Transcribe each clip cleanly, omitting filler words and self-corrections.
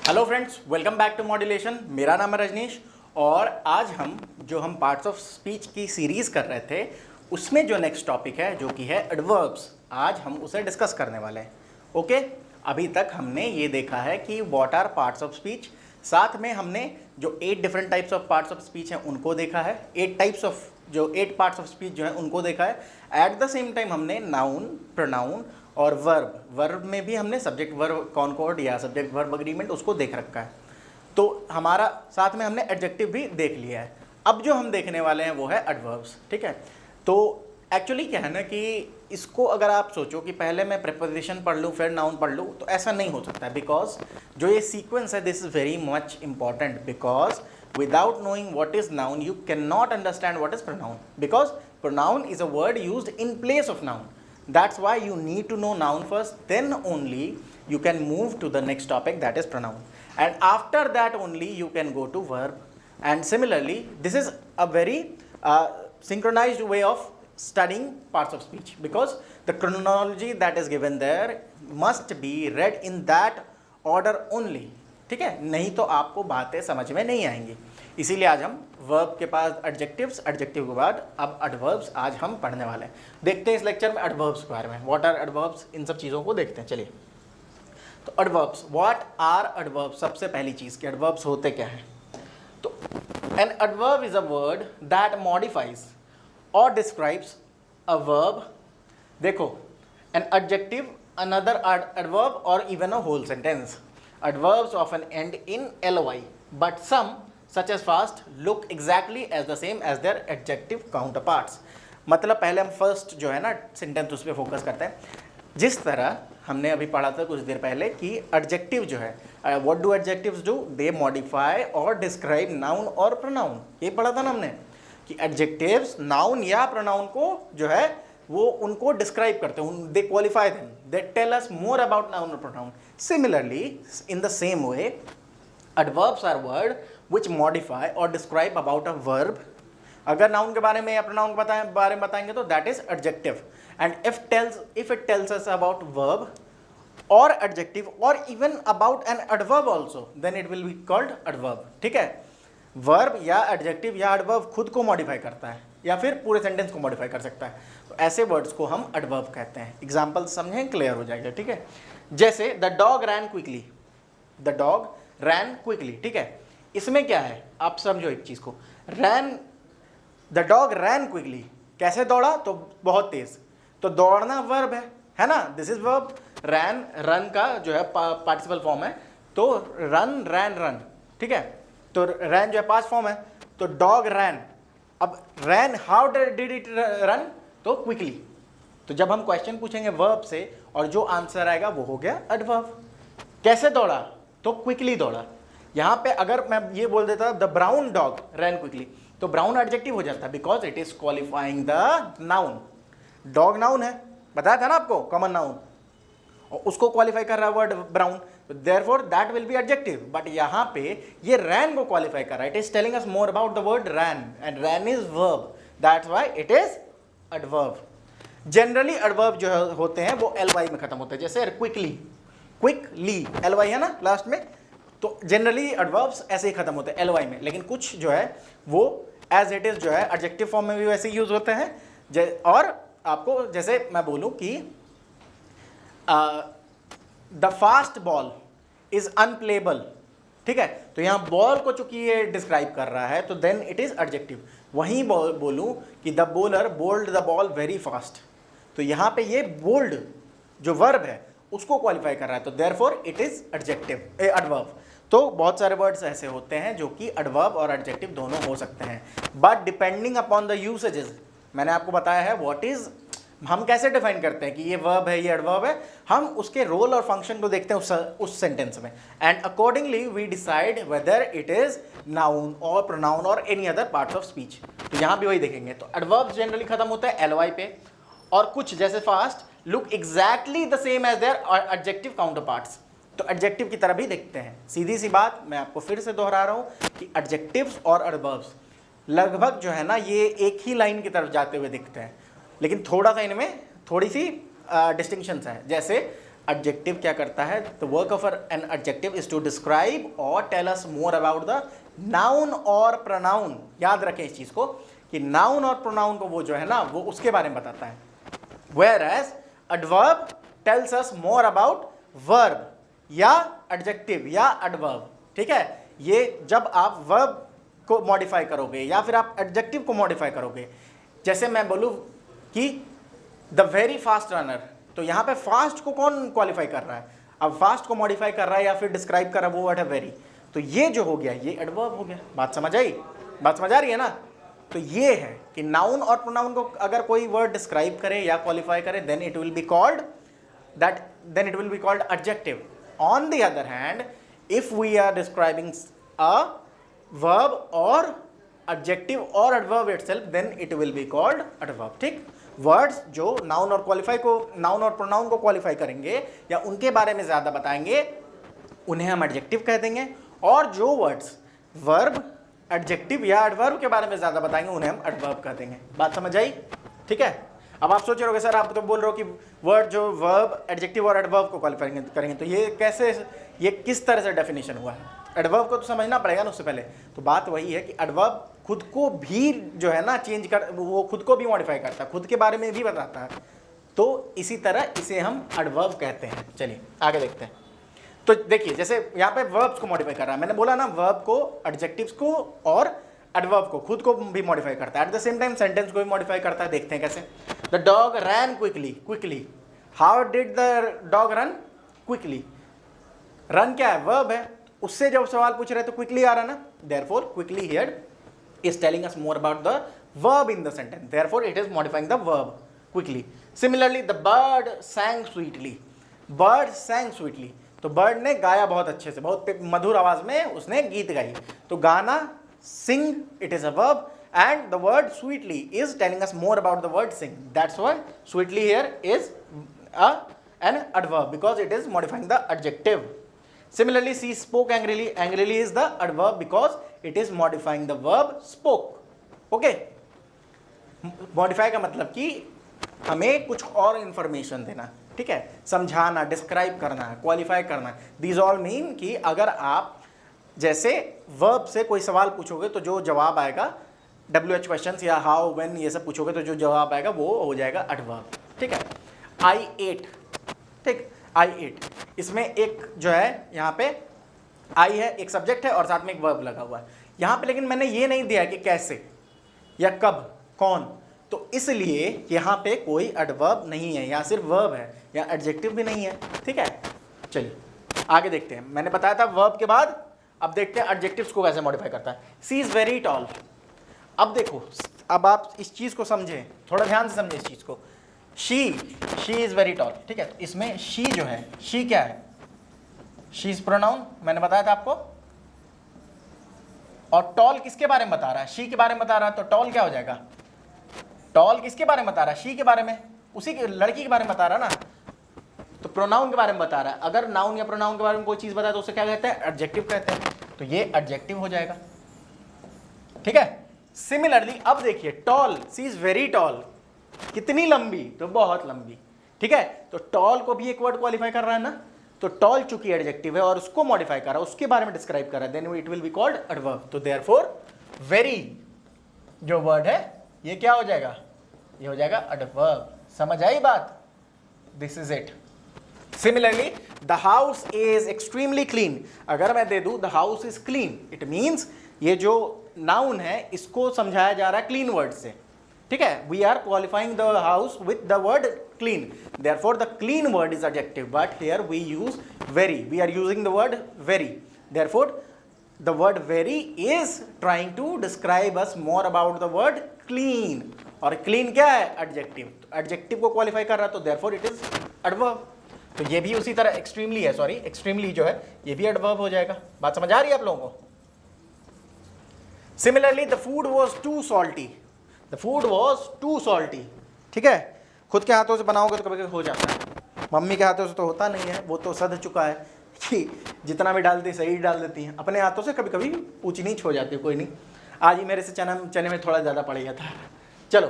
Hello friends, welcome back to modulation. मेरा नाम है रजनीश और आज हम पार्ट्स ऑफ स्पीच की सीरीज़ कर रहे थे, उसमें जो नेक्स्ट टॉपिक है जो कि है एडवर्ब्स, आज हम उसे डिस्कस करने वाले हैं। ओके, अभी तक हमने ये देखा है कि what are parts of speech, साथ में हमने जो 8 different types of parts of speech हैं उनको देखा है, 8 पार्ट्स ऑफ स्पीच जो है उनको देखा है। एट द सेम टाइम हमने नाउन, प्रोनाउन और वर्ब में भी हमने सब्जेक्ट वर्ब कॉनकॉर्ड या सब्जेक्ट वर्ब एग्रीमेंट उसको देख रखा है। तो हमारा साथ में हमने एडजेक्टिव भी देख लिया है। अब जो हम देखने वाले हैं वो है एडवर्ब्स। ठीक है, तो एक्चुअली क्या है ना कि इसको अगर आप सोचो कि पहले मैं प्रीपोजिशन पढ़ लूँ फिर नाउन पढ़ लूँ, तो ऐसा नहीं हो सकता है, बिकॉज जो ये सीक्वेंस है this is very much important, because without knowing what is noun you cannot understand what is pronoun, because pronoun is a word used in place of noun. That's why you need to know noun first, then only you can move to the next topic, that is pronoun, and after that only you can go to verb. And similarly this is a very synchronized way of studying parts of speech, because the chronology that is given there must be read in that order only. ठीक है, नहीं तो आपको बातें समझ में नहीं आएंगी। इसीलिए आज हम वर्ब के पास एडजेक्टिव्स, एडजेक्टिव के बाद अब एडवर्ब्स आज हम पढ़ने वाले हैं। देखते हैं इस लेक्चर में एडवर्ब्स के बारे में, व्हाट आर एडवर्ब्स, इन सब चीज़ों को देखते हैं। चलिए, तो एडवर्ब्स, व्हाट आर एडवर्ब्स, सबसे पहली चीज़ कि एडवर्ब्स होते क्या हैं। तो an adverb is a word that modifies और डिस्क्राइब्स अ वर्ब। देखो, एन एडजेक्टिव, अनदर एडवर्ब और even a whole sentence. Adverbs often end in ly, but some, such as fast, look exactly as the same as their adjective counterparts. मतलब पहले हम first जो है ना sentence उस पर फोकस करते हैं। जिस तरह हमने अभी पढ़ा था कुछ देर पहले कि एडजेक्टिव जो है, what do adjectives do, they modify और डिस्क्राइब नाउन और प्रोनाउन। ये पढ़ा था ना हमने कि एडजेक्टिव्स नाउन या प्रोनाउन को जो है वो उनको डिस्क्राइब करते हैं, they qualify them, they tell us more about noun और pronoun. Similarly, in the same way, adverbs are word which modify or describe about a verb. अगर नाउन के बारे में या प्रोनाउन के बारे में बताएंगे तो that is adjective. And if it tells us about verb or adjective or even about an adverb also, then it will be called adverb. ठीक है, वर्ब या एडजेक्टिव या एडवर्ब खुद को मॉडिफाई करता है या फिर पूरे सेंटेंस को मॉडिफाई कर सकता है, तो ऐसे वर्ड्स को हम एडवर्ब कहते हैं। एग्जाम्पल समझें, क्लियर हो जाएगा। ठीक है, जैसे the dog ran quickly, the dog ran quickly. ठीक है, इसमें क्या है आप समझो एक चीज को, रैन, द डॉग रैन क्विकली, कैसे दौड़ा, तो बहुत तेज, तो दौड़ना वर्ब है ना, this is verb. Ran, run का जो है पार्टिसिपल फॉर्म है, तो रन, रैन, रन। ठीक है, तो रैन जो है पास्ट फॉर्म है, तो डॉग रैन। अब रैन, हाउ डिड इट रन, तो क्विकली। तो जब हम क्वेश्चन पूछेंगे वर्ब से और जो आंसर आएगा वो हो गया एडवर्ब। कैसे दौड़ा, तो क्विकली दौड़ा। यहाँ पे अगर मैं ये बोल देता the brown dog ran quickly, तो ब्राउन एडजेक्टिव हो जाता, because it is qualifying the noun. Dog noun है, बताया था ना आपको, कॉमन नाउन, और उसको क्वालिफाई कर रहा है word brown, therefore that will be adjective. But यहाँ पे ये रैन को क्वालिफाई कर रहा है, it is telling us more about the word ran, and ran is verb, that's why it is adverb. Generally adverb जो होते हैं वो ly में खत्म होते हैं, जैसे क्विकली, क्विकली ly है ना लास्ट में, तो जनरली एडवर्ब्स ऐसे ही खत्म होते हैं ly में। लेकिन कुछ जो है वो एज इट इज जो है एडजेक्टिव फॉर्म में भी वैसे यूज होते हैं। और आपको जैसे मैं बोलूं कि the fast ball is unplayable. ठीक है, तो यहाँ बॉल को चूंकि ये डिस्क्राइब कर रहा है तो देन इट इज एडजेक्टिव। वहीं बोलूं कि the bowler bowled the ball very fast, तो यहाँ पे ये बोल्ड जो वर्ब है उसको क्वालिफाई कर रहा है, तो therefore it is adjective, adverb. तो बहुत सारे वर्ड्स ऐसे होते हैं जो कि एडवर्ब और एडजेक्टिव दोनों हो सकते हैं, but depending upon the usages. मैंने आपको बताया है व्हाट इज, हम कैसे डिफाइन करते हैं कि ये वर्ब है, ये एडवर्ब है, हम उसके रोल और फंक्शन को देखते हैं उस सेंटेंस में, and accordingly we decide whether it is noun और प्रोनाउन और any other parts of speech. तो यहाँ भी वही देखेंगे। तो एडवर्ब जनरली खत्म होता है ly पे, और कुछ जैसे fast look exactly the same as their adjective counterparts, तो एडजेक्टिव की तरह भी देखते हैं। सीधी सी बात, मैं आपको फिर से दोहरा रहा हूँ कि एडजेक्टिव्स और एडवर्ब्स लगभग जो है ना ये एक ही लाइन की तरफ जाते हुए दिखते हैं, लेकिन थोड़ा सा इनमें थोड़ी सी डिस्टिंक्शंस है। जैसे एडजेक्टिव क्या करता है? The work of an adjective is to describe और tell us more about the noun और प्रोनाउन। याद रखें इस चीज को कि नाउन और प्रोनाउन को वो जो है ना वो उसके बारे में बताता है, whereas adverb tells us more about verb या adjective या adverb। ठीक है, ये जब आप verb को मॉडिफाई करोगे या फिर आप adjective को मॉडिफाई करोगे, जैसे मैं बोलूँ कि द वेरी फास्ट रनर, तो यहाँ पे फास्ट को कौन क्वालिफाई कर रहा है? अब फास्ट को मॉडिफाई कर रहा है या फिर डिस्क्राइब कर रहा है वो वर्ड है वेरी, तो ये जो हो गया ये एडवर्ब हो गया। बात समझ आई? बात समझ आ रही है ना? तो ये है कि नाउन और प्रोनाउन को अगर कोई वर्ड डिस्क्राइब करे या क्वालिफाई करे then it will be called adjective. On the other hand if we are describing a verb और एडजेक्टिव और adverb itself then it will be called adverb. ठीक, वर्ड्स जो नाउन और प्रोनाउन को qualify करेंगे या उनके बारे में ज्यादा बताएंगे उन्हें हम एडजेक्टिव कह देंगे, और जो वर्ड्स वर्ब एडजेक्टिव या एडवर्ब के बारे में ज्यादा बताएंगे उन्हें हम एडवर्ब कह देंगे। बात समझ आई? ठीक है, अब आप सोच रहे होगे सर आप तो बोल रहे हो कि वर्ड जो वर्ब एडजेक्टिव और एडवर्ब को क्वालिफाई करेंगे, तो ये कैसे, ये किस तरह से डेफिनेशन हुआ है? एडवर्ब को तो समझना पड़ेगा ना उससे पहले। तो बात वही है कि एडवर्ब खुद को भी जो है ना चेंज कर, वो खुद को भी मॉडिफाई करता है, खुद के बारे में भी बताता है, तो इसी तरह इसे हम एडवर्ब कहते हैं। चलिए आगे देखते हैं। तो देखिए जैसे यहाँ पे वर्ब्स को मॉडिफाई कर रहा है, मैंने बोला ना वर्ब को, एडजेक्टिव्स को और एडवर्ब को खुद को भी मॉडिफाई करता है, at the same time sentence को भी मॉडिफाई करता है। देखते हैं कैसे। The dog ran quickly. How did the dog run quickly? Run क्या है? वर्ब है, उससे जब सवाल पूछ रहे हैं तो क्विकली आ रहा है ना, therefore quickly here is telling us more about the verb in the sentence, therefore it is modifying the verb quickly. Similarly the bird sang sweetly. Bird sang sweetly, तो bird ने गाया बहुत अच्छे से, बहुत मधुर आवाज में उसने गीत गाई। तो गाना sing it is a verb and the word sweetly is telling us more about the word sing, that's why sweetly here is an adverb because it is modifying the adjective. Similarly, she spoke angrily. Angrily is the adverb because it is modifying the verb spoke. Okay? Modify का मतलब कि हमें कुछ और information देना, ठीक है, समझाना, डिस्क्राइब करना, क्वालिफाई करना। These all mean कि अगर आप जैसे verb से कोई सवाल पूछोगे तो जो जवाब आएगा, WH questions या how, when ये सब पूछोगे तो जो जवाब आएगा वो हो जाएगा adverb। ठीक है, I ate, ठीक, I ate, इसमें एक जो है यहाँ पे I है, एक सब्जेक्ट है और साथ में एक वर्ब लगा हुआ है यहाँ पे, लेकिन मैंने ये नहीं दिया कि कैसे या कब, कौन, तो इसलिए यहाँ पे कोई एडवर्ब नहीं है, यहाँ सिर्फ वर्ब है, या एडजेक्टिव भी नहीं है। ठीक है, चलिए आगे देखते हैं। मैंने बताया था वर्ब के बाद अब देखते हैं एडजेक्टिव्स को कैसे मॉडिफाई करता है। सी इज वेरी टॉल। अब देखो, अब आप इस चीज को समझें, थोड़ा ध्यान से समझें इस चीज को। शी इज वेरी टॉल, ठीक है, इसमें शी जो है, शी क्या है? शी इज प्रोनाउन, मैंने बताया था आपको। और टॉल किसके बारे में बता रहा है? शी के बारे में बता रहा है, तो टॉल क्या हो जाएगा? टॉल किसके बारे में बता रहा है? शी के बारे में, उसी के लड़की के बारे में बता रहा है ना, तो प्रोनाउन के बारे में बता रहा है। अगर नाउन या प्रोनाउन के बारे में कोई चीज बताए तो उसे क्या कहते हैं? एडजेक्टिव कहते हैं, तो ये एडजेक्टिव हो जाएगा। ठीक है, सिमिलरली अब देखिए tall, she is very tall, कितनी लंबी? तो बहुत लंबी। ठीक है, तो टॉल को भी एक वर्ड क्वालिफाई कर रहा है ना, तो टॉल चूंकि एडजेक्टिव है और उसको मॉडिफाई कर रहा है, उसके बारे में डिस्क्राइब कर रहा है, then it will be called adverb. तो देयरफॉर वेरी जो वर्ड है ये क्या हो जाएगा? ये हो जाएगा एडवर्ब। समझ आई बात? This is it. Similarly the house is extremely clean, अगर मैं दे दूं the house is clean, it means ये जो नाउन है इसको समझाया जा रहा है क्लीन वर्ड से। ठीक है, we are qualifying the house with the word clean, therefore the clean word is adjective, but here we use very, we are using the word very, therefore the word very is trying to describe us more about the word clean, और clean क्या है? Adjective, तो adjective को qualify कर रहा है, तो therefore it is adverb. तो ये भी उसी तरह एक्सट्रीमली है, सॉरी एक्सट्रीमली जो है ये भी एडवर्ब हो जाएगा। बात समझ आ रही है आप लोगों को? Similarly the food was too salty, the food was too salty. ठीक है, खुद के हाथों से बनाओगे तो कभी कभी हो जाता है, मम्मी के हाथों से तो होता नहीं है, वो तो सध चुका है कि जितना भी डालती सही डाल देती हैं, अपने हाथों से कभी कभी ऊंच नीच हो जाती है, कोई नहीं। आज ही मेरे से चने में थोड़ा ज़्यादा पड़ गया था। चलो,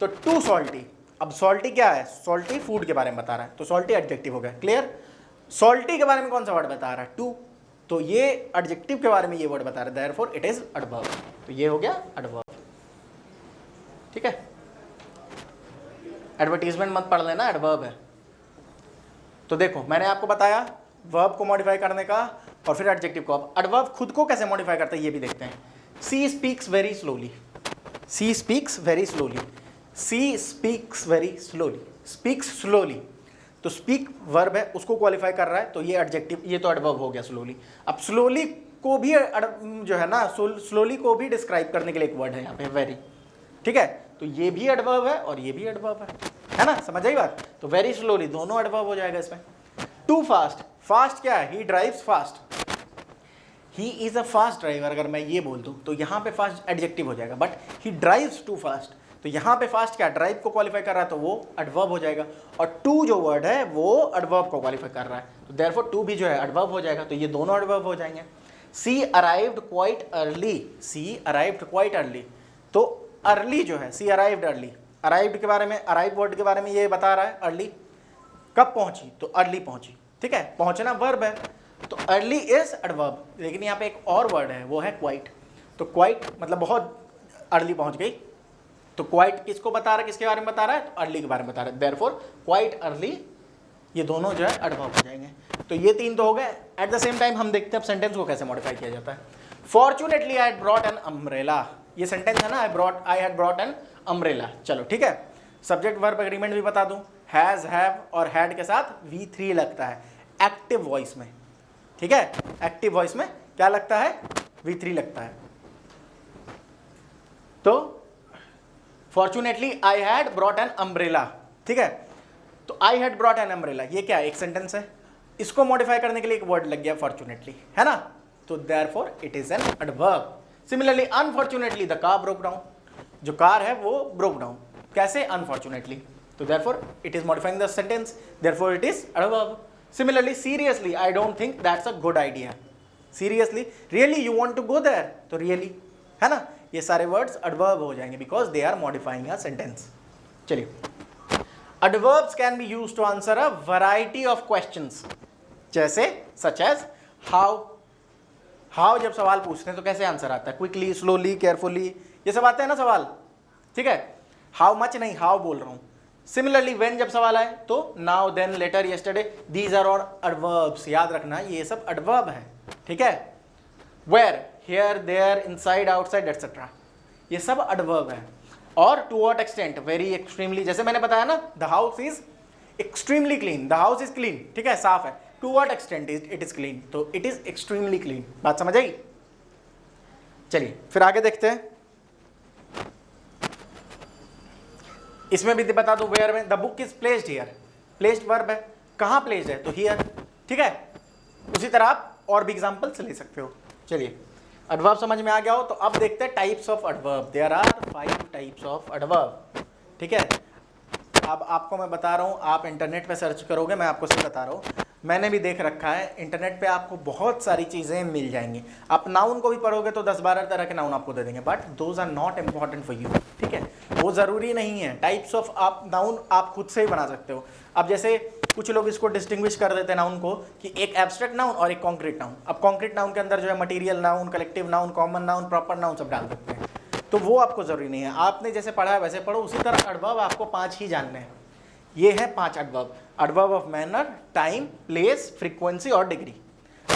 तो टू सॉल्टी, अब सॉल्टी क्या है, सॉल्टी फूड के बारे में बता रहा है, तो सॉल्टी एडजेक्टिव हो गया, क्लियर। सॉल्टी के बारे में कौन सा वर्ड बता रहा है, टू, तो ये एडजेक्टिव के बारे में ये वर्ड बता रहा है, देयरफॉर इट इज एडवर्ब, तो ये हो गया एडवर्ब, ठीक है। एडवर्टीजमेंट मत पढ़ लेना, एडवर्ब है। तो देखो मैंने आपको बताया वर्ब को मॉडिफाई करने का और फिर एडजेक्टिव को। अब एडवर्ब खुद को कैसे मॉडिफाई करता है ये भी देखते हैं। She speaks very slowly, she speaks very slowly, she speaks very slowly, speaks slowly, तो स्पीक वर्ब है उसको क्वालिफाई कर रहा है, तो ये एडजेक्टिव, ये तो एडवर्ब हो गया स्लोली। अब स्लोली को भी जो है ना, स्लोली को भी डिस्क्राइब करने के लिए एक वर्ड है यहाँ पे वेरी, ठीक है, तो ये भी एडवर्ब है और ये भी एडवर्ब है ना, समझ आई बात। तो वेरी स्लोली दोनों एडवर्ब हो जाएगा इसमें। टू फास्ट, फास्ट क्या है, ही drives fast, he is a fast driver, अगर मैं ये बोल दूं तो यहाँ पे फास्ट एडजेक्टिव हो जाएगा, but he drives too fast, तो यहाँ पे फास्ट क्या, ड्राइव को क्वालिफाई कर रहा है, तो वो एडवर्ब हो जाएगा, और टू जो वर्ड है वो एडवर्ब को क्वालिफाई कर रहा है, तो देयरफॉर टू भी जो है एडवर्ब हो जाएगा, तो ये दोनों एडवर्ब हो जाएंगे। सी अराइव्ड क्वाइट अर्ली, सी अराइव्ड क्वाइट अर्ली, तो अर्ली जो है, सी अराइव्ड अर्ली, अराइव्ड के बारे में, अराइव वर्ड के बारे में ये बता रहा है, अर्ली कब पहुंची, तो अर्ली पहुंची, ठीक है, पहुंचना वर्ब है, तो अर्ली इज एडवर्ब। लेकिन यहाँ पे एक और वर्ड है वो है क्वाइट, तो क्वाइट मतलब बहुत अर्ली पहुंच गई, तो क्वाइट किसको बता रहा है, किसके बारे में बता रहा है, तो अर्ली के बारे में बता रहा है, देयरफॉर क्वाइट अर्ली, ये दोनों जो है एडवर्ब हो जाएंगे। तो ये तीन तो हो गए। एट द सेम टाइम हम देखते हैं अब सेंटेंस को कैसे मॉडिफाई किया जाता है। Fortunately I had brought an umbrella, ये सेंटेंस है ना, I had brought an umbrella, चलो ठीक है। सब्जेक्ट वर्ब एग्रीमेंट भी बता दूं, हैज, हैव और हैड के साथ V3 लगता है एक्टिव वॉइस में, ठीक है, एक्टिव वॉइस में क्या लगता है, V3 लगता है। तो fortunately I had brought an umbrella, ठीक है, तो I had brought an umbrella ये क्या है, एक सेंटेंस है, इसको मॉडिफाई करने के लिए एक वर्ड लग गया फॉर्चुनेटली, है ना, तो therefore it is an adverb. Similarly unfortunately the car broke down, जो कार है वो ब्रोक डाउन, कैसे, अनफॉर्चुनेटली, तो therefore it is modifying the sentence, therefore it is adverb. Similarly, seriously, I don't think that's a good idea. Seriously, really, you want to go there? तो really, है ना, ये सारे words adverb हो जाएंगे because they are modifying a sentence. चलिए, adverbs can be used to answer a variety of questions. जैसे such as how. How जब सवाल पूछते हैं तो कैसे आंसर आता है, quickly, slowly, carefully, ये सब आते हैं ना सवाल, ठीक है। How much नहीं, how बोल रहा हूँ। सिमिलरली व्हेन जब सवाल आए तो now, then, later, yesterday, these are all adverbs, याद रखना ये सब एडवर्ब है, ठीक है। Where, here, there, inside, outside etcetera, ये सब एडवर्ब है। और to what extent, very, extremely, जैसे मैंने बताया ना, the house is extremely clean, the house is clean, ठीक है, साफ है, to what extent it is clean, तो इट इज एक्सट्रीमली क्लीन, बात समझ आई। चलिए फिर आगे देखते हैं, इसमें भी बता दूं, वेयर में, the book is placed here, placed verb है, कहाँ प्लेस्ड है, तो हियर, ठीक है। उसी तरह आप और भी एग्जांपल्स ले सकते हो। चलिए एडवर्ब समझ में आ गया हो तो अब देखते हैं types of adverb. There are 5 types of adverb, ठीक है। अब आपको मैं बता रहा हूँ, आप इंटरनेट पे सर्च करोगे, मैं आपको सिर्फ बता रहा हूँ, मैंने भी देख रखा है, इंटरनेट पे आपको बहुत सारी चीज़ें मिल जाएंगी। आप नाउन को भी पढ़ोगे तो 10-12 तरह के नाउन आपको दे देंगे, but those are not important for you, ठीक है, वो ज़रूरी नहीं है। टाइप्स ऑफ आप नाउन आप खुद से ही बना सकते हो। अब जैसे कुछ लोग इसको डिस्टिंग्विश कर देते हैं नाउन को कि एक एब्स्ट्रैक्ट नाउन और एक कॉन्क्रीट नाउन। अब कॉन्क्रीट नाउन के अंदर जो है material noun, collective noun, common noun, proper noun सब डाल सकते हैं, तो वो आपको ज़रूरी नहीं है। आपने जैसे पढ़ा है वैसे पढ़ो। उसी तरह एडवर्ब आपको 5 ही जानने हैं। ये है 5 adverb, adverb of manner, time, place, frequency और डिग्री।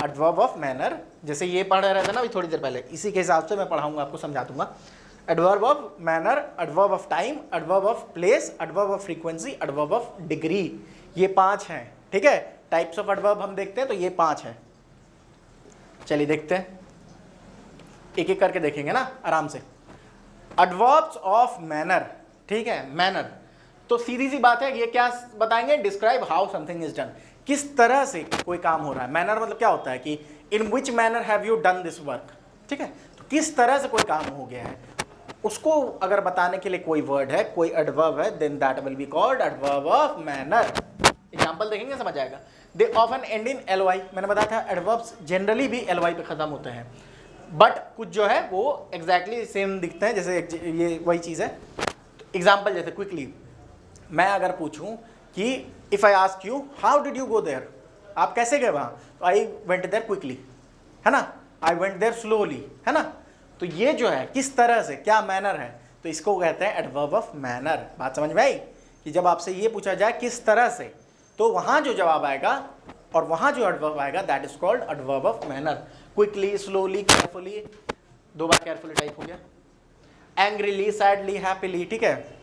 एडवर्ब ऑफ मैनर जैसे ये पढ़ रहे थे ना अभी थोड़ी देर पहले, इसी के हिसाब से मैं पढ़ाऊंगा, आपको समझा दूंगा। Adverb of manner, adverb of time, adverb of place, adverb of frequency, adverb of degree, ये 5 हैं, ठीक है। टाइप्स ऑफ एडवर्ब हम देखते हैं तो ये 5 हैं। चलिए देखते हैं, एक एक करके देखेंगे ना आराम से। एडवर्ब्स ऑफ मैनर, ठीक है, मैनर तो सीधी सी बात है, ये क्या बताएंगे, describe how something is done, किस तरह से कोई काम हो रहा है। मैनर मतलब क्या होता है कि in which manner have you done this work, ठीक है, तो किस तरह से कोई काम हो गया है, उसको अगर बताने के लिए कोई वर्ड है, कोई एडवर्ब है, then that will be called adverb of manner. Example देखेंगे समझ आएगा। They often end in ly, मैंने बताया था एडवर्ब्स जनरली भी ly पे खत्म होते हैं, बट कुछ जो है वो एग्जैक्टली सेम दिखते हैं, जैसे ये वही चीज़ है। एग्जाम्पल जैसे क्विकली, मैं अगर पूछूं कि if I ask you how did you go there, आप कैसे गए वहां, तो आई वेंट देयर क्विकली, है ना, आई वेंट देयर स्लोली, है ना। तो ये जो है किस तरह से, क्या मैनर है, तो इसको कहते हैं एडवर्ब ऑफ मैनर। बात समझ में आई कि जब आपसे ये पूछा जाए किस तरह से, तो वहां जो जवाब आएगा और वहां जो एडवर्ब आएगा that is called adverb of manner. Quickly, slowly, carefully, 2 bar carefully type हो गया, एंग्रीली, सैडली, हैप्पीली, ठीक है।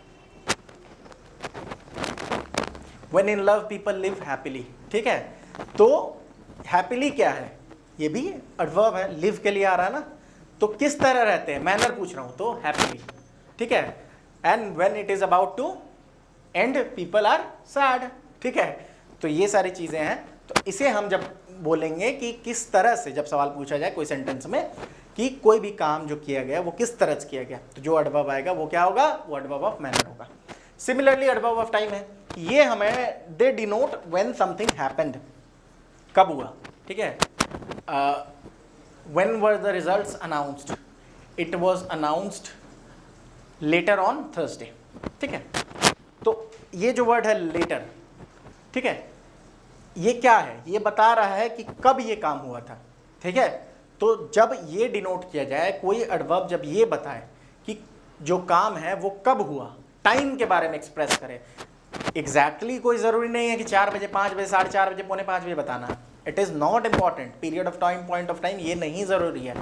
When in love people live happily, ठीक है। तो हैप्पीली क्या है, ये भी एडवर्ब है, लिव के लिए आ रहा है ना, तो किस तरह रहते हैं, मैनर पूछ रहा हूं, तो हैप्पीली, ठीक है। And when it is about to end people are sad, ठीक है। तो ये सारी चीजें हैं, तो इसे हम जब बोलेंगे कि किस तरह से, जब सवाल पूछा जाए कोई सेंटेंस में कि कोई भी काम जो किया गया वो किस तरह से किया गया, तो जो एडवर्ब आएगा वो क्या होगा, वो एडवर्ब ऑफ मैनर होगा। सिमिलरली एडवर्ब ऑफ टाइम है, ये हमें दे डिनोट व्हेन समथिंग हैपेंड, कब हुआ, ठीक है। When were the results announced, it was announced later on Thursday, ठीक है। तो ये जो वर्ड है लेटर, ठीक है, ये क्या है, ये बता रहा है कि कब ये काम हुआ था, ठीक है। तो जब ये डिनोट किया जाए, कोई एडवर्ब जब ये बताए कि जो काम है वो कब हुआ, टाइम के बारे में एक्सप्रेस करे, एग्जैक्टली कोई ज़रूरी नहीं है कि 4 बजे, 5 बजे, 4:30 बजे, 4:45 बजे बताना है। It is not important, period of time, point of time, ये नहीं ज़रूरी है।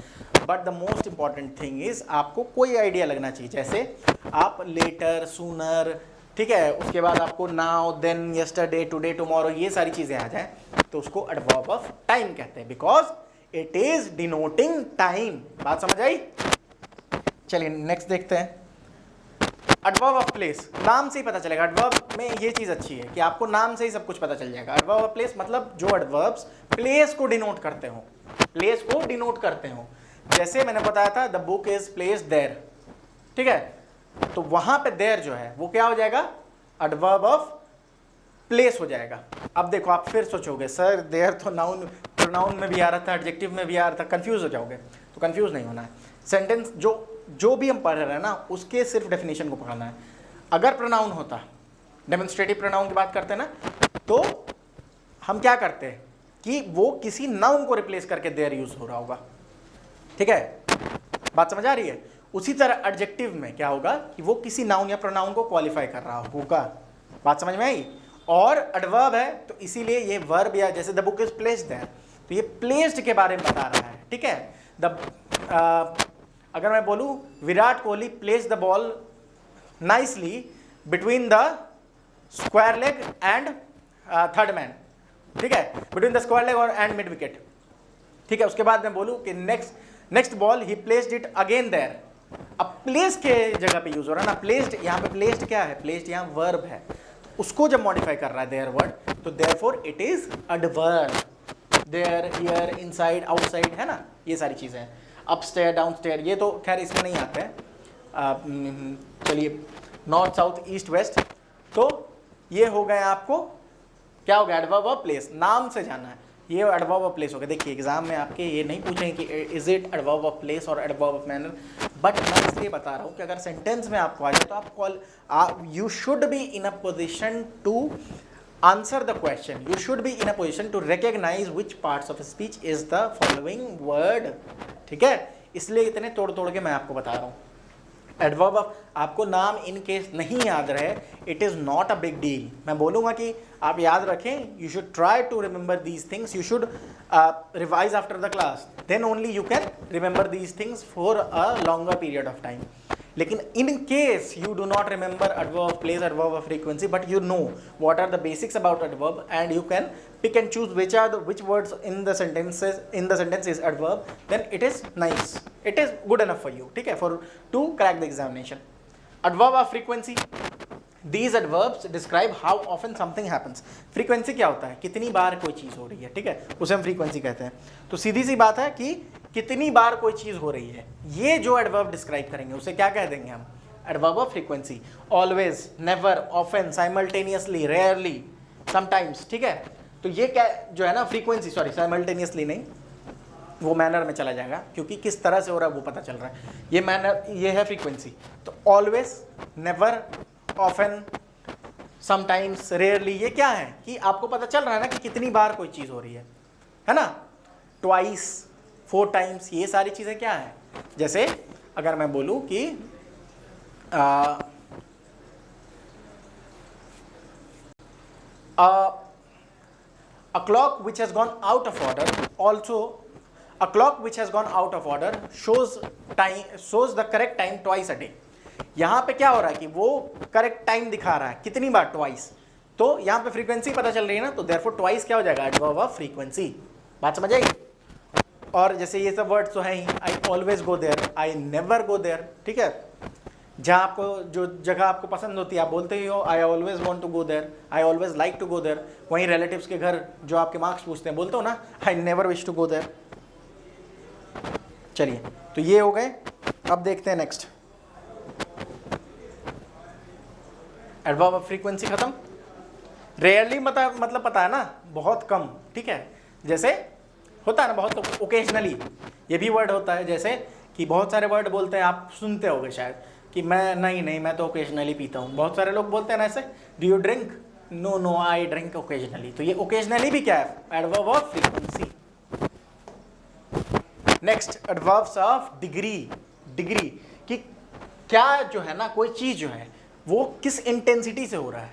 But the most important thing is आपको कोई आइडिया लगना चाहिए, जैसे आप लेटर, सूनर, ठीक है, उसके बाद आपको now, then, yesterday, today, tomorrow, ये सारी चीज़ें आ जाएं, तो उसको एडवर्ब ऑफ टाइम कहते हैं, because it is denoting time. बात समझ आई? चलिए नेक्स्ट देखते हैं, एडवर्ब ऑफ प्लेस। नाम से ही पता चलेगा, एडवर्ब में ये चीज़ अच्छी है कि आपको नाम से ही सब कुछ पता चल जाएगा। एडवर्ब ऑफ प्लेस मतलब जो एडवर्ब्स प्लेस को डिनोट करते हो, प्लेस को डिनोट करते हो। जैसे मैंने बताया था the book is placed there, ठीक है, तो वहां पे देयर जो है वो क्या हो जाएगा, एडवर्ब ऑफ प्लेस हो जाएगा। अब देखो आप फिर सोचोगे सर देयर तो नाउन, प्रोनाउन में भी आ रहा था, एडजेक्टिव में भी आ रहा था, कंफ्यूज हो जाओगे। तो कंफ्यूज नहीं होना है, सेंटेंस जो भी हम पढ़ रहे हैं ना उसके सिर्फ डेफिनेशन को पढ़ना है। अगर प्रोनाउन होता, डेमोन्स्ट्रेटिव प्रोनाउन की बात करते हैं ना, तो हम क्या करते हैं कि वो किसी नाउन को रिप्लेस करके देयर यूज हो रहा होगा, ठीक है, बात समझ आ रही है। उसी तरह एडजेक्टिव में क्या होगा कि वो किसी नाउन या प्रोनाउन को क्वालिफाई कर रहा होगा। बात समझ में आई? और एडवर्ब है तो इसीलिए ये वर्ब, या जैसे the book is placed there, तो ये प्लेस्ड के बारे में बता रहा है, ठीक है। अगर मैं बोलूं Virat Kohli place the ball nicely between the square leg and third man, ठीक है, बिटवीन द स्क्वायर लेग और एंड मिड विकेट, ठीक है। उसके बाद मैं बोलूं कि next ball he placed it again there. अब प्लेस के जगह पे यूज हो रहा है ना, प्लेस्ड, यहाँ पे प्लेस्ड क्या है, प्लेस्ड यहाँ वर्ब है, तो उसको जब मॉडिफाई कर रहा है देयर वर्ड, तो therefore it is adverb. There, here, inside, outside, है ना, ये सारी चीजें हैं। अपस्टेयर, डाउनस्टेयर, ये तो खैर इसमें नहीं आते हैं। चलिए नॉर्थ, साउथ, ईस्ट, वेस्ट, तो ये हो गए आपको, क्या हो गया, एडवर्ब ऑफ प्लेस। नाम से जाना है, ये एडवर्ब ऑफ प्लेस हो गया। देखिए एग्जाम में आपके ये नहीं पूछेंगे कि is it adverb of place और एडवर्ब ऑफ मैनर, बट मैं इसलिए बता रहा हूँ कि अगर सेंटेंस में आपको आ जाए तो आप you should be in a position to answer the question, you should be in a position to recognize which parts of speech is the following word, ठीक है। इसलिए इतने तोड़ तोड़ के मैं आपको बता रहा हूँ। एडवर्ब ऑफ, आपको नाम इन केस नहीं याद रहे, it is not a big deal. मैं बोलूँगा कि आप याद रखें, you should try to remember these things, you should revise after the class, then only you can remember these things for a longer period of time. लेकिन in case you do not remember adverb of place, adverb of frequency, but you know what are the basics about adverb and you can pick and choose which words in the sentence is adverb, then it is nice, it is good enough for you, ठीक है, for to crack the examination. Adverb of frequency, these adverbs describe how often something happens. frequency क्या होता है, कितनी बार कोई चीज़ हो रही है, ठीक है, उसे हम frequency कहते हैं। तो सीधी सी बात है कि कितनी बार कोई चीज़ हो रही है, ये जो एडवर्ब डिस्क्राइब करेंगे उसे क्या कह देंगे हम, adverb of frequency. Always, never, often, simultaneously, rarely, sometimes, ठीक है। तो ये क्या जो है ना फ्रीक्वेंसी, सॉरी साइमल्टेनियसली नहीं, वो मैनर में चला जाएगा क्योंकि किस तरह से हो रहा है वो पता चल रहा है। ये मैनर, ये है फ्रीक्वेंसी। तो always, never, often, sometimes, rarely, ये क्या है कि आपको पता चल रहा है ना कि कितनी बार कोई चीज़ हो रही है ना। ट्वाइस, 4 टाइम्स, ये सारी चीज़ें क्या है। जैसे अगर मैं बोलूँ कि a clock which has gone out of order, also a clock which has gone out of order shows the correct time twice a day. यहाँ पे क्या हो रहा है कि वो करेक्ट टाइम दिखा रहा है कितनी बार, ट्वाइस। तो यहाँ पे फ्रीक्वेंसी पता चल रही है ना, तो देयरफॉर ट्वाइस क्या हो जाएगा, एडवर्ब ऑफ फ्रीक्वेंसी। बात समझ आई। और जैसे ये सब वर्ड्स तो हैं ही, I always go there, I never go there, ठीक है। जहाँ आपको जो जगह आपको पसंद होती है आप बोलते ही हो I always want to go there, I always like to go there. वहीं रिलेटिव्स के घर जो आपके मार्क्स पूछते हैं बोलते हो ना, I never wish to go there. चलिए, तो ये हो गए। अब देखते हैं नेक्स्ट। एडवर्ब ऑफ फ्रीक्वेंसी खत्म। रेयरली मतलब पता है ना, बहुत कम, ठीक है। जैसे होता है ना बहुत, तो ओकेजनली ये भी वर्ड होता है। जैसे कि बहुत सारे वर्ड बोलते हैं, आप सुनते होगे शायद कि मैं नहीं मैं तो ओकेजनली पीता हूँ। बहुत सारे लोग बोलते हैं ना ऐसे, do you drink, no I drink occasionally. तो ये ओकेजनली भी क्या है, adverb of frequency. Next, adverbs of degree. Degree कि क्या जो है ना, कोई चीज़ जो है वो किस इंटेंसिटी से हो रहा है,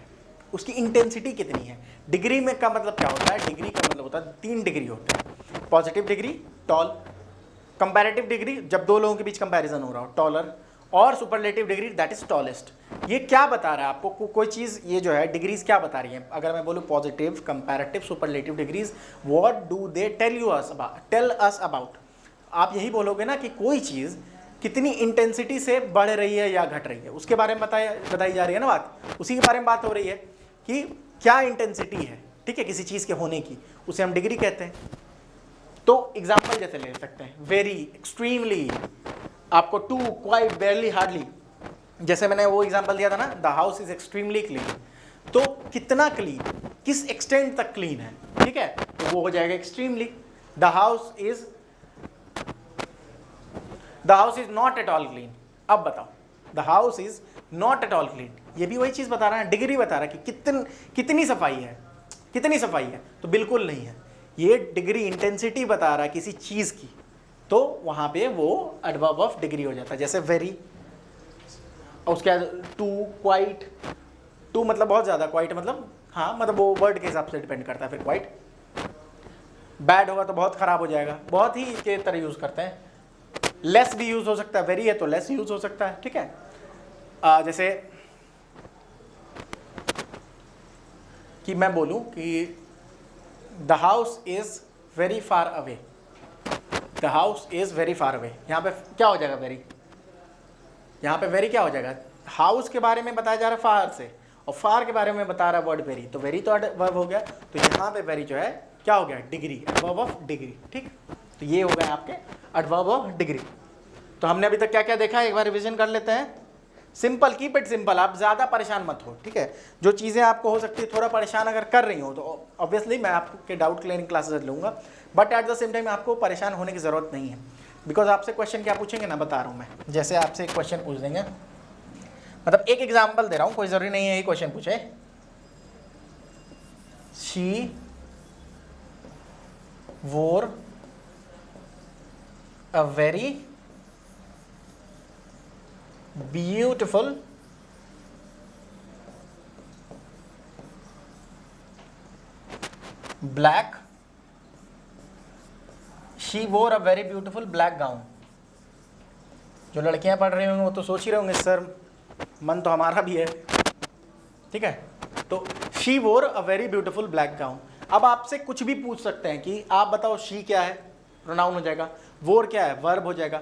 उसकी इंटेंसिटी कितनी है। डिग्री में का मतलब क्या होता है, डिग्री का मतलब होता है 3 डिग्री होते हैं। Positive degree, tall, comparative degree जब 2 लोगों के बीच कंपैरिजन हो रहा हो, टॉलर, और superlative degree that is tallest. ये क्या बता रहा है आपको, कोई चीज़, ये जो है डिग्रीज क्या बता रही है। अगर मैं बोलूँ positive, comparative, superlative degrees, what do they tell us about. आप यही बोलोगे ना कि कोई चीज़ कितनी इंटेंसिटी से बढ़ रही है या घट रही है, उसके बारे में बताई जा रही है ना बात। उसी के बारे में बात हो रही है कि क्या इंटेंसिटी है, ठीक है, किसी चीज़ के होने की, उसे हम डिग्री कहते हैं। तो एग्जाम्पल जैसे ले सकते हैं, वेरी, एक्सट्रीमली, आपको टू, क्वाइट, बेयरली, हार्डली। जैसे मैंने वो एग्जांपल दिया था ना, the house is extremely clean. तो कितना क्लीन, किस एक्सटेंट तक क्लीन है, ठीक है, तो वो हो जाएगा extremely. The house is not at all clean. अब बताओ, the house is not at all clean, ये भी वही चीज बता रहा है, डिग्री बता रहा है कि कितनी सफाई है, कितनी सफाई है, तो बिल्कुल नहीं है। ये डिग्री इंटेंसिटी बता रहा है किसी चीज की, तो वहां पे वो एडवर्ब ऑफ डिग्री हो जाता है। जैसे वेरी, और उसके बाद टू, क्वाइट। टू मतलब बहुत ज़्यादा, क्वाइट मतलब हाँ, मतलब वो वर्ड के हिसाब से डिपेंड करता है। फिर क्वाइट, बैड होगा तो बहुत ख़राब हो जाएगा, बहुत ही के तरह यूज़ करते हैं। लेस भी यूज़ हो सकता है, वेरी है तो लेस यूज़ हो सकता है, ठीक है। जैसे कि मैं बोलूँ कि the house is very far away, the house is very far away. यहाँ पे क्या हो जाएगा, वेरी। यहाँ पे वेरी क्या हो जाएगा, हाउस के बारे में बताया जा रहा है फार से, और फार के बारे में बता रहा है वर्ड वेरी, तो वेरी तो एडवर्ब हो गया। तो यहाँ पे वेरी जो है क्या हो गया, डिग्री, एडवर्ब ऑफ डिग्री, ठीक। तो ये हो गए आपके एडवर्ब ऑफ डिग्री। तो हमने अभी तक क्या क्या देखा है, एक बार रिविजन कर लेते हैं। सिंपल, कीप इट सिंपल, आप ज़्यादा परेशान मत हो, ठीक है। जो चीज़ें आपको हो सकती है थोड़ा परेशान अगर कर रही हो, तो ऑब्वियसली मैं आपके डाउट क्लियरिंग क्लासेस लूँगा, but at the same time आपको परेशान होने की ज़रूरत नहीं है। बिकॉज आपसे क्वेश्चन क्या पूछेंगे ना, बता रहा हूँ मैं। जैसे आपसे एक क्वेश्चन पूछ देंगे, मतलब एक एग्जाम्पल दे रहा हूँ, कोई ज़रूरी नहीं है यही क्वेश्चन पूछे। शी वोर a very beautiful black, she वोर a very beautiful black gown. जो लड़कियां पढ़ रही होंगी वो तो सोच ही रहे होंगे सर मन तो हमारा भी है, ठीक है। तो शी वोर a very beautiful black gown. अब आपसे कुछ भी पूछ सकते हैं कि आप बताओ शी क्या है, प्रोनाउन हो जाएगा, वोर क्या है, वर्ब हो जाएगा,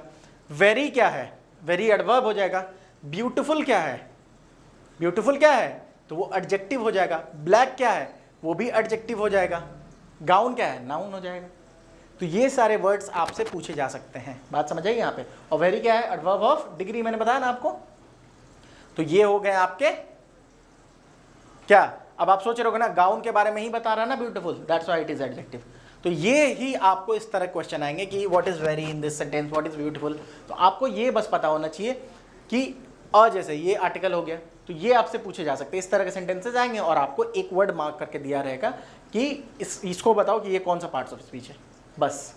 वेरी क्या है, वेरी एडवर्ब हो जाएगा, ब्यूटिफुल क्या है, ब्यूटिफुल क्या है तो वो एडजेक्टिव हो जाएगा, ब्लैक क्या है वो भी एडजेक्टिव हो जाएगा, गाउन क्या है नाउन हो जाएगा। तो ये सारे वर्ड्स आपसे पूछे जा सकते हैं, बात समझ आई यहाँ पे। और वेरी क्या है, एडवर्ब ऑफ डिग्री, मैंने बताया ना आपको। तो ये हो गए आपके क्या। अब आप सोच रहे होगे ना गाउन के बारे में ही बता रहा ना beautiful, that's why it is adjective. तो ये ही आपको इस तरह क्वेश्चन आएंगे कि what is very in this sentence, what is beautiful. तो आपको ये बस पता होना चाहिए कि जैसे ये आर्टिकल हो गया तो ये आपसे पूछे जा सकते हैं, इस तरह के सेंटेंसेस आएंगे और आपको एक वर्ड मार्क करके दिया रहेगा कि इसको बताओ कि ये कौन सा पार्ट्स ऑफ स्पीच है, बस।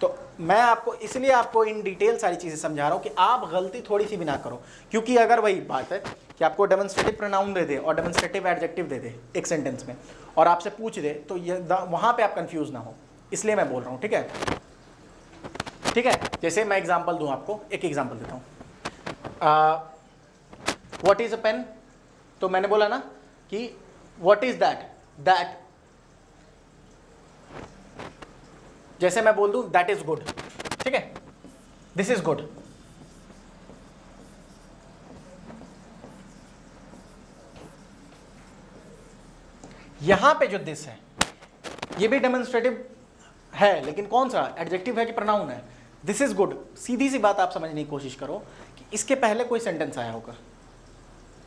तो मैं आपको इसलिए आपको इन डिटेल सारी चीज़ें समझा रहा हूँ कि आप गलती थोड़ी सी भी ना करो, क्योंकि अगर वही बात है कि आपको डेमोन्स्ट्रेटिव प्रोनाउन दे दे और डेमोन्स्ट्रेटिव एडजेक्टिव दे दे एक सेंटेंस में और आपसे पूछ दे, तो ये वहाँ पे आप कंफ्यूज ना हो, इसलिए मैं बोल रहा हूँ, ठीक है। ठीक है, जैसे मैं एग्जांपल दूँ आपको, एक एग्जांपल देता हूँ। व्हाट इज अ पेन, तो मैंने बोला ना कि व्हाट इज दैट, दैट, जैसे मैं बोल दूं दैट इज गुड, ठीक है, दिस इज गुड, यहां पे जो दिस है ये भी डेमोन्स्ट्रेटिव है, लेकिन कौन सा, एडजेक्टिव है कि प्रोनाउन है, दिस इज गुड। सीधी सी बात आप समझने की कोशिश करो कि इसके पहले कोई सेंटेंस आया होगा,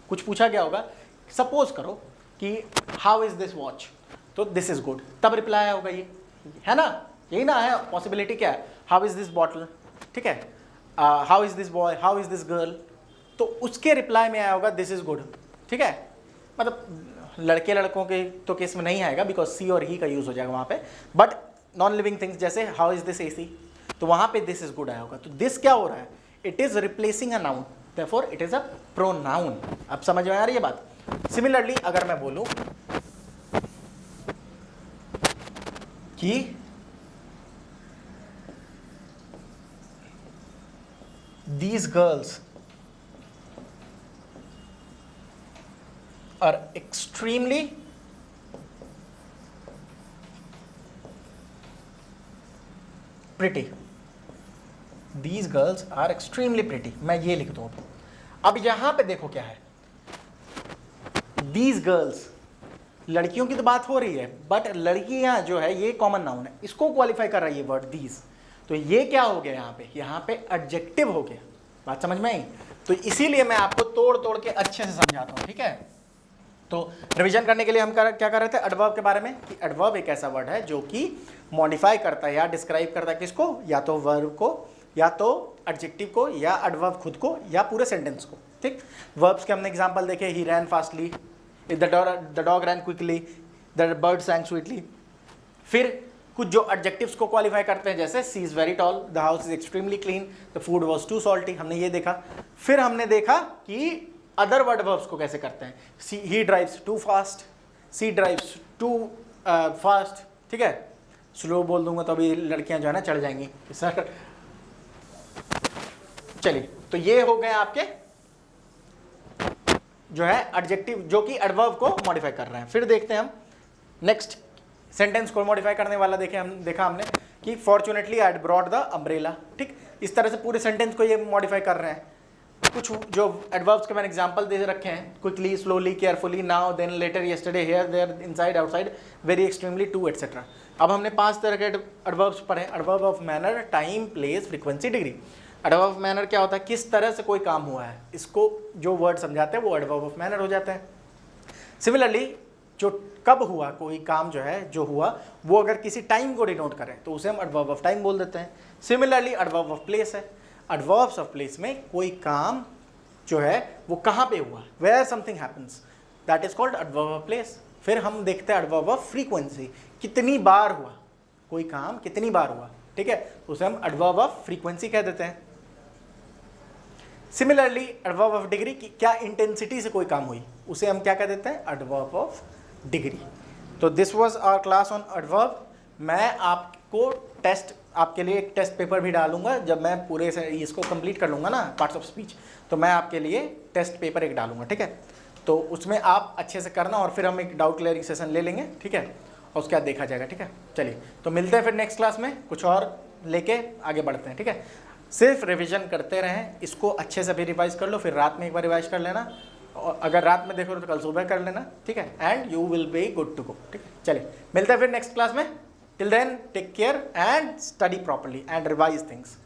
कुछ पूछा गया होगा, सपोज करो कि हाउ इज दिस वॉच, तो दिस इज गुड, तब रिप्लाई आया होगा, ये है ना, यही ना है, पॉसिबिलिटी क्या है, हाउ इज दिस बॉटल, ठीक है, how is this boy, how is this girl, तो उसके रिप्लाई में आया होगा दिस इज गुड, ठीक है। मतलब लड़के लड़कों के तो केस में नहीं आएगा, बिकॉज सी और ही का यूज हो जाएगा वहां पे, बट नॉन लिविंग थिंग्स जैसे हाउ इज दिस एसी, तो वहां पे दिस इज गुड आया होगा। तो दिस क्या हो रहा है, it is replacing a noun, therefore it is a pronoun. अब समझ में आ रही है बात। सिमिलरली अगर मैं बोलूं कि these girls are extremely pretty, these girls are extremely pretty, मैं ये लिख दूं। अब यहां पे देखो क्या है, these girls, लड़कियों की तो बात हो रही है, बट लड़कियां जो है ये कॉमन नाउन है, इसको क्वालिफाई कर रहा है ये वर्ड these, तो ये क्या हो गया यहाँ पे एडजेक्टिव हो गया। बात समझ में आई? तो इसीलिए मैं आपको तोड़ तोड़ के अच्छे से समझाता हूँ, ठीक है। तो रिवीजन करने के लिए हम क्या कर रहे थे एडवर्ब के बारे में, कि एडवर्ब एक ऐसा वर्ड है जो कि मॉडिफाई करता है या डिस्क्राइब करता है किसको, या तो वर्ब को, या तो एडजेक्टिव को, या एडवर्ब खुद को, या पूरे सेंटेंस को, ठीक। वर्ब्स के हमने एग्जाम्पल देखे, he ran fastly, the dog ran quickly, the bird sang sweetly. फिर कुछ जो एडजेक्टिव्स को क्वालिफाई करते हैं, जैसे she is very tall, the house is extremely clean, the food was too salty, हमने ये देखा। फिर हमने देखा कि अदर वर्ड वर्ब्स को कैसे करते हैं, he drives too fast, she drives too fast, ठीक है। स्लो बोल दूंगा तो अभी लड़कियां जो है ना चढ़ जाएंगी सर। चलिए, तो ये हो गए आपके जो है एडजेक्टिव जो कि एडवर्ब को मॉडिफाई कर रहे हैं। फिर देखते हैं हम नेक्स्ट सेंटेंस को मॉडिफाई करने वाला देखा हमने कि fortunately I brought the umbrella, ठीक। इस तरह से पूरे सेंटेंस को ये मॉडिफाई कर रहे हैं। कुछ जो एडवर्ब्स के मैंने एग्जांपल दे रखे हैं, quickly, slowly, carefully, now, then, later, yesterday, here, there, inside, outside, very, extremely, too, etcetera. अब हमने 5 तरह के एडवर्ब्स पढ़े, adverb of manner, time, place, frequency, degree. Adverb of manner क्या होता है, किस तरह से कोई काम हुआ है, इसको जो वर्ड समझाते हैं वो एडवर्ब ऑफ मैनर हो जाते हैं। सिमिलरली जो कब हुआ कोई काम जो है जो हुआ, वो अगर किसी टाइम को डिनोट करें तो उसे हम एडवर्ब ऑफ टाइम बोल देते हैं। सिमिलरली एडवर्ब ऑफ प्लेस है, एडवर्ब्स ऑफ प्लेस में कोई काम जो है वो कहाँ पे हुआ, where something happens, that is called adverb of place. फिर हम देखते हैं एडवर्ब ऑफ फ्रीक्वेंसी, कितनी बार हुआ कोई काम, कितनी बार हुआ, ठीक है, तो उसे हम एडवर्ब ऑफ फ्रीक्वेंसी कह देते हैं। सिमिलरली एडवर्ब ऑफ डिग्री, की क्या इंटेंसिटी से कोई काम हुई, उसे हम क्या कह देते हैं, एडवर्ब ऑफ डिग्री। तो this was our class on adverb. मैं आपको आपके लिए एक टेस्ट पेपर भी डालूंगा, जब मैं पूरे से इसको कंप्लीट कर लूँगा ना पार्ट्स ऑफ स्पीच, तो मैं आपके लिए टेस्ट पेपर एक डालूंगा, ठीक है। तो उसमें आप अच्छे से करना और फिर हम एक डाउट क्लियरिंग सेशन ले लेंगे, ठीक है, और उसके बाद देखा जाएगा, ठीक है। चलिए, तो मिलते हैं फिर नेक्स्ट क्लास में, कुछ और लेके आगे बढ़ते हैं, ठीक है। सिर्फ रिविजन करते रहें, इसको अच्छे से भी रिवाइज कर लो, फिर रात में एक बार रिवाइज कर लेना, और अगर रात में देखो तो कल सुबह कर लेना, ठीक है, and you will be good to go, ठीक है। चलिए, मिलते हैं फिर नेक्स्ट क्लास में। Till then take care and study properly and revise things.